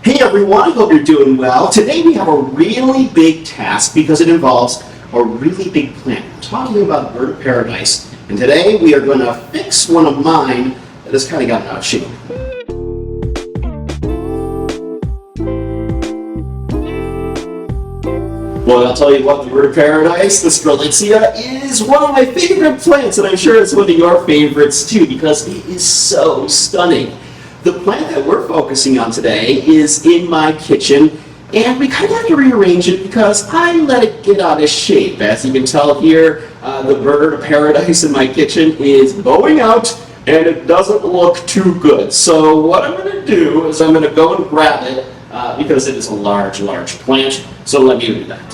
Hey everyone, hope you're doing well. Today we have a really big task because it involves a really big plant. We're talking about bird of paradise, and today we are going to fix one of mine that has kind of gotten out of shape. Well, I'll tell you what, the bird of paradise, the strelitzia, is one of my favorite plants, and I'm sure it's one of your favorites too because it is so stunning. The plant that we're focusing on today is in my kitchen, and we kind of have to rearrange it because I let it get out of shape. As you can tell here, the bird of paradise in my kitchen is bowing out, and it doesn't look too good. So what I'm going to do is I'm going to go and grab it because it is a large plant. So let me do that.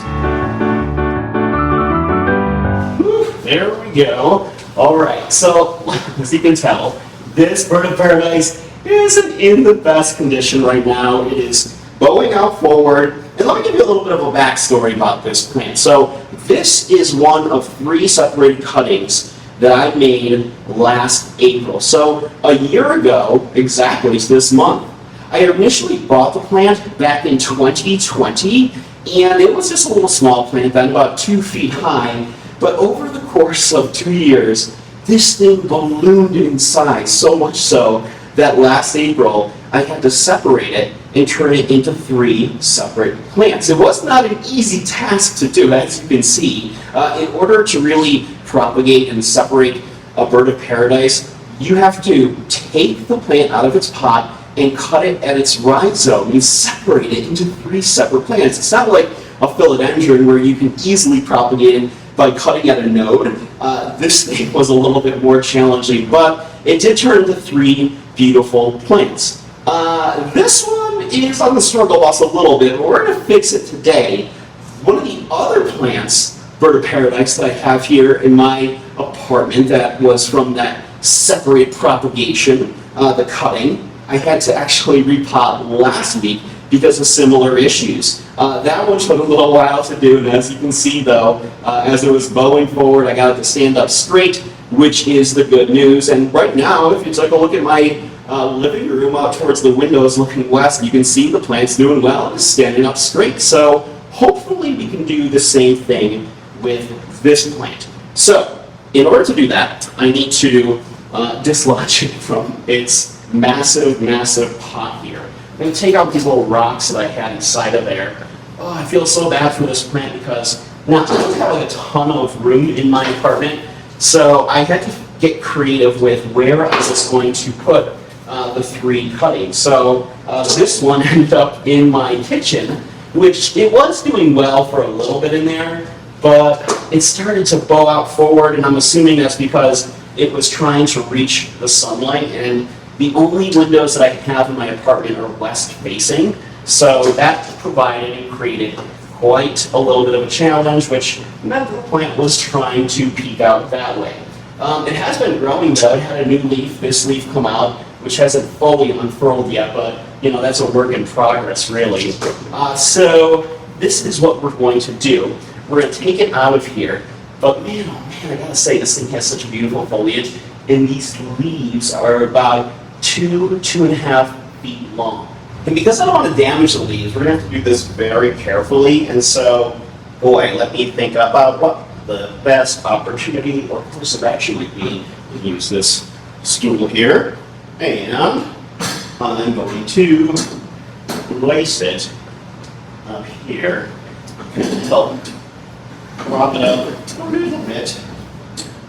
Whew, there we go. All right, so as you can tell, this bird of paradise isn't in the best condition right now. It is bowing out forward. And let me give you a little bit of a backstory about this plant. So this is one of 3 separated cuttings that I made last April. So a year ago, exactly this month, I initially bought the plant back in 2020, and it was just a little small plant then, about 2 feet high. But over the course of 2 years, this thing ballooned in size, so much so that last April, I had to separate it and turn it into 3 separate plants. It was not an easy task to do, as you can see. In order to really propagate and separate a bird of paradise, you have to take the plant out of its pot and cut it at its rhizome and separate it into 3 separate plants. It's not like a philodendron where you can easily propagate it by cutting at a node. This thing was a little bit more challenging, but it did turn into 3 beautiful plants. This one is on the struggle bus a little bit, but we're going to fix it today. One of the other plants, bird of paradise, that I have here in my apartment that was from that separate propagation, the cutting, I had to actually repot last week because of similar issues. That one took a little while to do, and as you can see though, as it was bowing forward, I got it to stand up straight, which is the good news. And right now, if you take a look at my living room out towards the windows looking west, you can see the plant's doing well. It's standing up straight. So hopefully we can do the same thing with this plant. So in order to do that, I need to dislodge it from its massive pot here. I'm going to take out these little rocks that I had inside of there. Oh, I feel so bad for this plant because now I don't have like a ton of room in my apartment, so I had to get creative with where I was going to put the 3 cuttings. So this one ended up in my kitchen, which it was doing well for a little bit in there, but it started to bow out forward, and I'm assuming that's because it was trying to reach the sunlight, and the only windows that I have in my apartment are west facing, so that provided and created quite a little bit of a challenge, which meant the plant was trying to peek out that way. It has been growing though. It had a new leaf, this leaf come out, which hasn't fully unfurled yet, but you know, that's a work in progress really. So this is what we're going to do. We're going to take it out of here, but man, oh man, I gotta say, this thing has such beautiful foliage, and these leaves are about 2.5 feet long. And because I don't want to damage the leaves, we're going to have to do this very carefully. And so, boy, let me think about what the best opportunity or course of action would be to use this stool here. And I'm going to place it up here and help prop it up a little bit.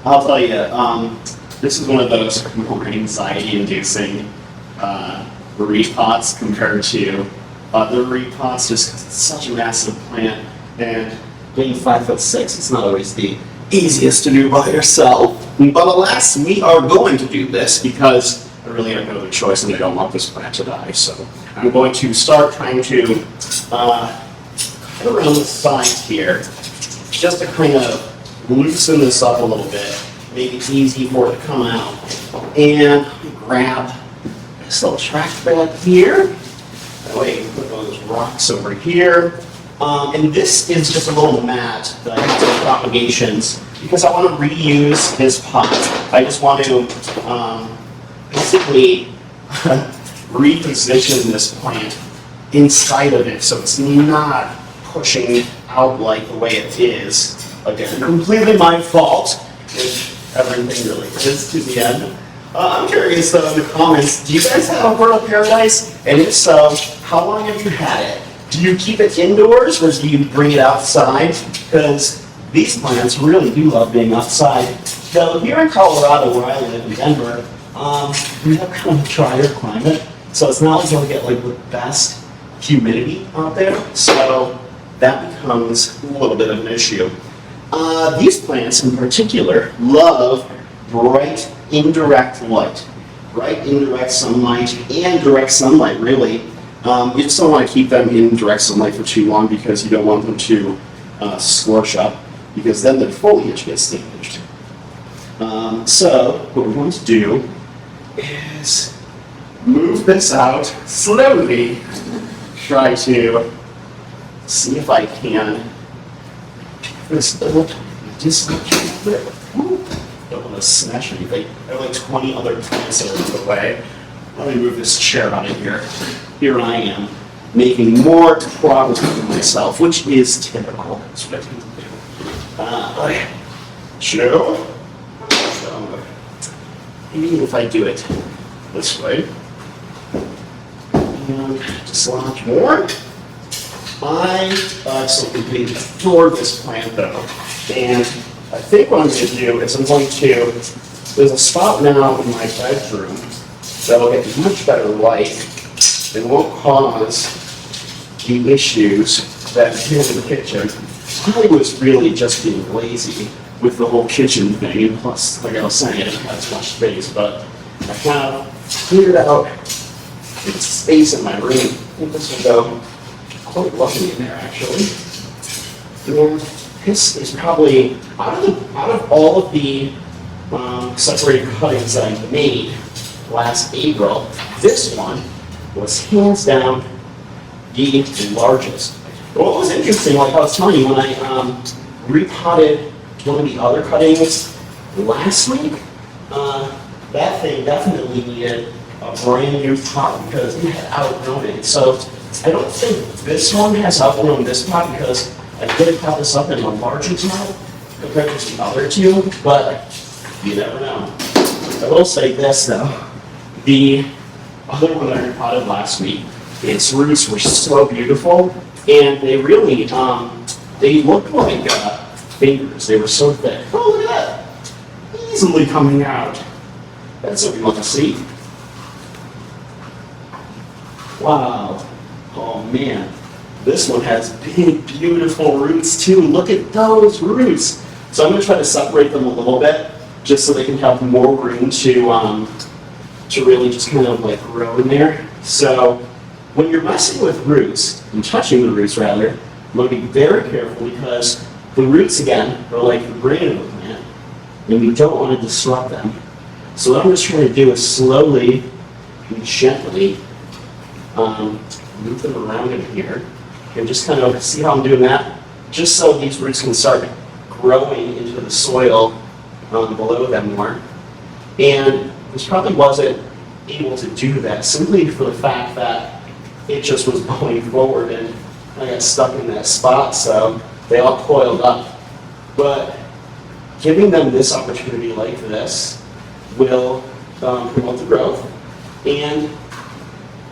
I'll tell you, this is one of those more anxiety-inducing repots compared to other repots, just because it's such a massive plant, and being 5'6", it's not always the easiest to do by yourself. But alas, we are going to do this because I really have no other choice, and I don't want this plant to die. So I'm going to start trying to cut around the sides here, just to kind of loosen this up a little bit, make it easy for it to come out. And grab this little track bed here. That way you can put those rocks over here. And this is just a little mat that I have for propagations because I want to reuse this pot. I just want to basically reposition this plant inside of it, so it's not pushing out like the way it is. Again, completely my fault, if everything really is to the end. I'm curious though in the comments, do you guys have a bird of paradise? And if so, how long have you had it? Do you keep it indoors or do you bring it outside? Because these plants really do love being outside. Though here in Colorado, where I live in Denver, we have kind of a drier climate, so it's not like you'll get like the best humidity out there, so that becomes a little bit of an issue. These plants in particular love bright indirect light, bright indirect sunlight and direct sunlight really. You just don't want to keep them in direct sunlight for too long because you don't want them to scorch up, because then their foliage gets damaged. So what we're going to do is move this out slowly, try to see if I can pick this little just don't want to smash anything. I have like 20 other plants that are in the way. Let me move this chair out of here. Here I am, making more progress with myself, which is typical. That's what I tend to do. So, maybe if I do it this way, and just a lot more. I absolutely adore this plant though, and I think what I'm going to do is I'm going to, there's a spot now in my bedroom that will get much better light and won't cause the issues that here in the kitchen. I was really just being lazy with the whole kitchen thing, and plus, like I was saying, I didn't have as much space, but I kind of figured out the space in my room. I think this will go quite lovely in there actually. And this is probably, out of all of the separated cuttings that I made last April, this one was hands down the largest. What was interesting, like I was telling you, when I repotted one of the other cuttings last week, that thing definitely needed a brand new pot because it had outgrown it. So I don't think this one has outgrown this pot because I could have cut this up in a larger pot compared to the other two, but you never know. I will say this though, the other one that I repotted last week, its roots were so beautiful, and they really, they looked like fingers. They were so thick. Oh, look at that! Easily coming out. That's what we want to see. Wow. Oh man. This one has big, beautiful roots too. Look at those roots. So I'm going to try to separate them a little bit, just so they can have more room to really just kind of like grow in there. So when you're messing with roots, and touching the roots rather, you want to be very careful because the roots again are like the brain of the plant, and we don't want to disrupt them. So what I'm just trying to do is slowly and gently move them around in here. And just kind of see how I'm doing that, just so these roots can start growing into the soil below them more. And this probably wasn't able to do that simply for the fact that it just was going forward and I got stuck in that spot, so they all coiled up. But giving them this opportunity like this will promote the growth and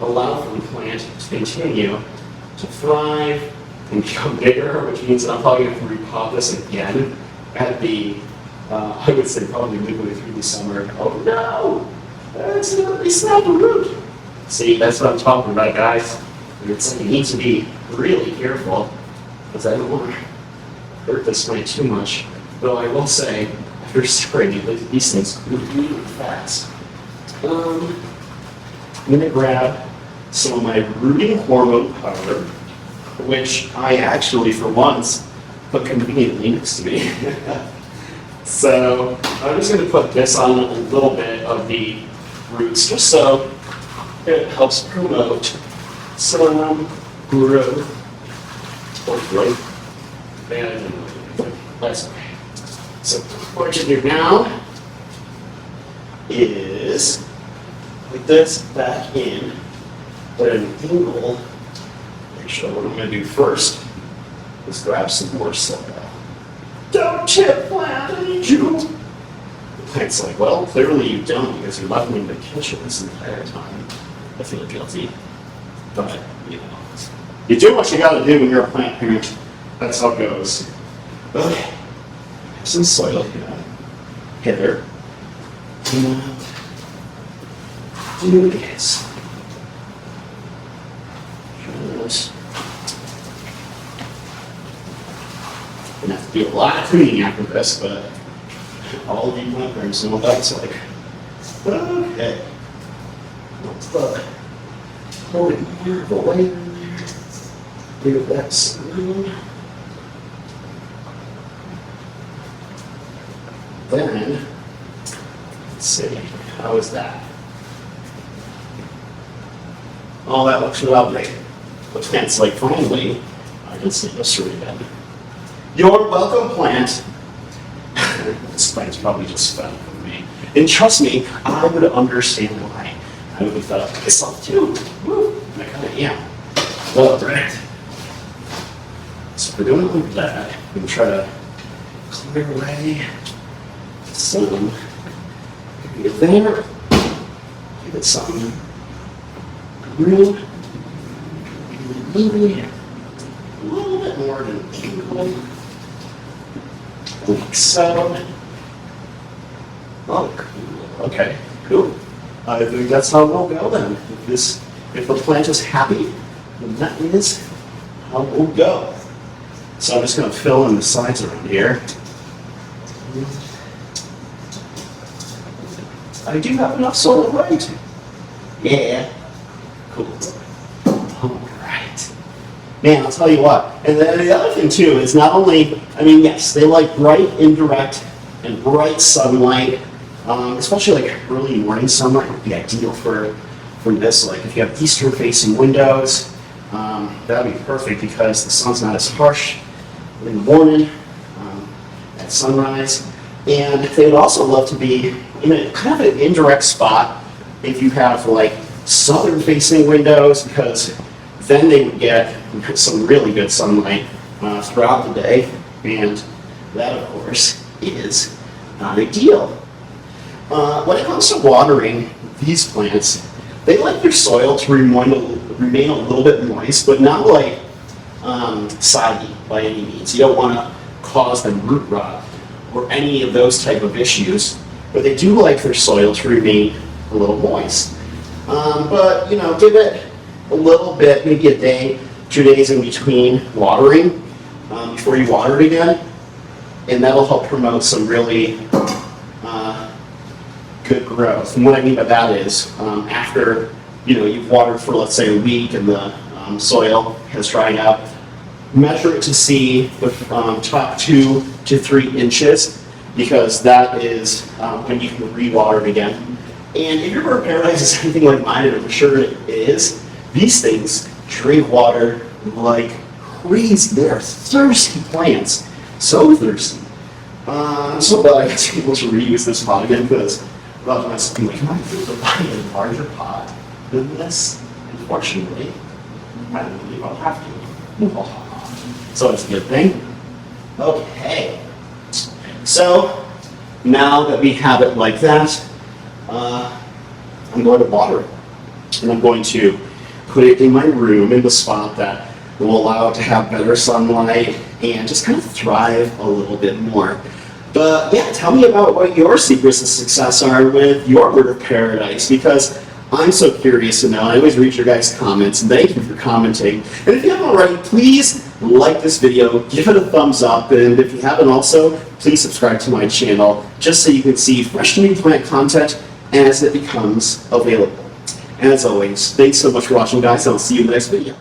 allow for the plant to continue to thrive and become bigger, which means that I'm probably going to repot this again at the, I would say probably midway through the summer. Oh no! They snapped a root! See, that's what I'm talking about, guys. It's like you need to be really careful, because I don't want to hurt this plant too much. Though I will say, after spraying these things really fast. I'm going to grab some of my rooting hormone powder, which I actually, for once, put conveniently next to me. So I'm just going to put this on a little bit of the roots, just so it helps promote some growth. Hopefully. That's okay. So what you do now is put this back in, put an angle So what I'm going to do first is grab some more soil. Don't chip plant, I need you. The plant's like, well, clearly you don't because you left me in the kitchen this entire time. I feel guilty. But, you know, you do what you gotta do when you're a plant parent. That's how it goes. Okay, some soil here. Hither. And do this. Just gonna have to do a lot of cleaning after this, but all of you plant parents know what that's like. Okay. Let's hold it here, the layer in there. Do this. Then, let's see, how is that? Oh, that looks lovely. The plant's like, finally, I can see this through again. You're welcome, plant. This plant's probably just fed up with me. And trust me, I would understand why. I would be fed up with myself too. Woo, I kind of am. Well, right. So we're doing it like that. I'm going to try to clear away some. Get there. Give it some green. Maybe a little bit more than usual. Like so. Oh, cool. Okay, cool. I think that's how we'll go then. If the plant is happy, then that is how we'll go. So I'm just going to fill in the sides around here. I do have enough soil, right? Yeah. Cool. All right. Man, I'll tell you what. And then the other thing too is not only, I mean, yes, they like bright, indirect, and bright sunlight. Especially like early morning sunlight would be ideal for this. Like if you have eastern-facing windows, that would be perfect because the sun's not as harsh in the morning at sunrise. And they would also love to be in a kind of an indirect spot if you have like southern-facing windows, because then they would get some really good sunlight throughout the day, and that, of course, is not ideal. When it comes to watering these plants, they like their soil to remain a little bit moist, but not like soggy by any means. You don't want to cause them root rot or any of those type of issues, but they do like their soil to remain a little moist. But, you know, give it a little bit, maybe a day, 2 days in between watering before you water it again, and that'll help promote some really good growth. And what I mean by that is after you've watered for, let's say, a week and the soil has dried out, measure it to see the top 2 to 3 inches, because that is when you can re-water it again. And if your bird paradise is anything like mine, and I'm sure it is, these things drink water like crazy. They are thirsty plants, so thirsty. I'm so glad I was able to reuse this pot again, because I was myself like, can I buy a larger pot than this? Unfortunately, I don't believe I'll have to. So it's a good thing. Okay. So now that we have it like that, I'm going to water it. And I'm going to put it in my room in the spot that will allow it to have better sunlight and just kind of thrive a little bit more. But yeah, tell me about what your secrets of success are with your bird of paradise, because I'm so curious to know. I always read your guys' comments, and thank you for commenting. And if you haven't already, please like this video, give it a thumbs up, and if you haven't also, please subscribe to my channel, just so you can see fresh new plant content as it becomes available. And as always, thanks so much for watching, guys, and I'll see you in the next video.